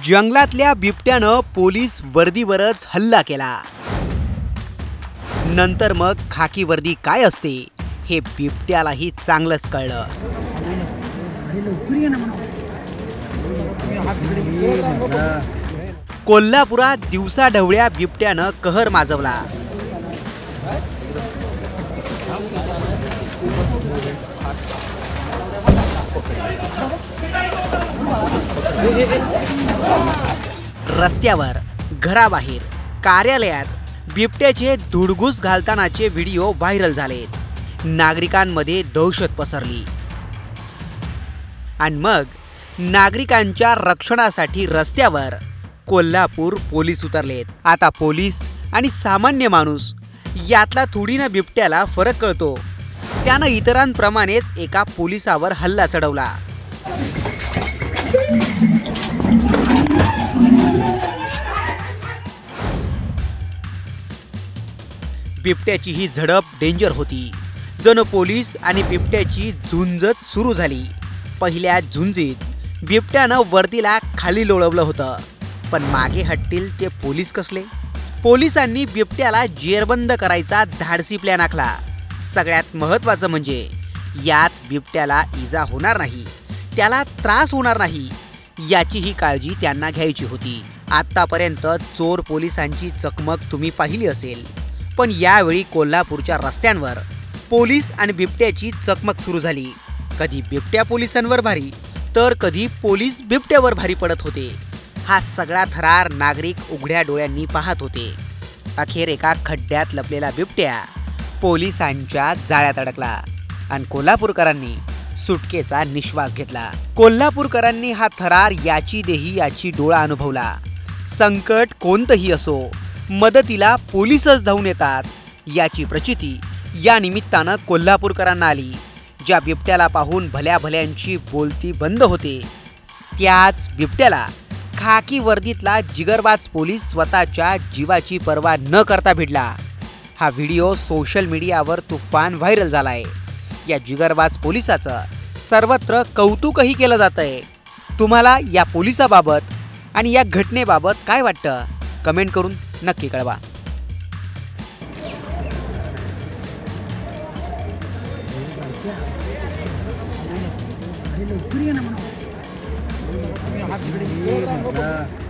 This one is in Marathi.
जंगलातल्या बिबट्यानं पोलीस वर्दीवरच हल्ला केला। नंतर मग खाकी वर्दी काय असते हे बिबट्यालाही चांगलंच कळलं। कोल्हापुरात दिवसाढवळ्या बिबट्यानं कहर माजवला। रस्त्यावर, घराबाहेर, कार्यालयात बिबट्याचे धुडगूस घालतानाचे व्हिडिओ व्हायरल झालेत। नागरिकांमध्ये दहशत पसरली आणि मग नागरिकांच्या रक्षणासाठी रस्त्यावर कोल्हापूर पोलीस उतरलेत। आता पोलीस आणि सामान्य माणूस यातला थोडीना बिबट्याला फरक कळतो। त्यानं इतरांप्रमाणेच एका पोलिसावर हल्ला चढवला। बिबट्याची ही झडप डेंजर होती। जण पोलीस आणि बिबट्याची झुंजत सुरू झाली। पहिल्या झुंजीत बिबट्यानं वर्दीला खाली लोळवलं होतं, पण मागे हटतील ते पोलीस कसले? पोलिसांनी बिबट्याला जेरबंद करायचा धाडसी प्लॅन आखला। सगळ्यात महत्त्वाचं म्हणजे यात बिबट्याला इजा होणार नाही, त्याला त्रास होणार नाही याचीही काळजी त्यांना घ्यायची होती। आतापर्यंत चोर पोलिसांची चकमक तुम्ही पाहिली असेल, पण यावेळी कोल्हापूरच्या रस्त्यांवर पोलीस आणि बिबट्याची चकमक सुरू झाली। कधी बिबट्या पोलिसांवर भारी तर कधी पोलीस बिबट्यावर भारी पडत होते। हा सगळा थरार नागरिक उघड्या डोळ्यांनी पाहत होते। अखेर एका खड्ड्यात लपलेला बिबट्या पोलिसांच्या जाळ्यात अडकला आणि कोल्हापूरकरांनी सुटकेचा निश्वास घेतला। कोल्हापूरकरांनी हा थरार याची देही याची डोळा अनुभवला। संकट कोणतंही असो, मदतीला पोलीसच धावून येतात याची प्रचिती या निमित्तानं कोल्हापूरकरांना आली। ज्या बिबट्याला पाहून भल्या भल्यांची बोलती बंद होते, त्याच बिबट्याला खाकी वर्दीतला जिगरबाज पोलीस स्वतःच्या जीवाची पर्वा न करता भिडला। हा व्हिडिओ सोशल मीडियावर तुफान व्हायरल झालाय। या जिगरबाज पोलिसाचं सर्वत्र कौतुकही केलं जातंय। तुम्हाला या पोलिसाबाबत आणि या घटनेबाबत काय वाटतं? कमेंट करून नक्की कळवा। Hadi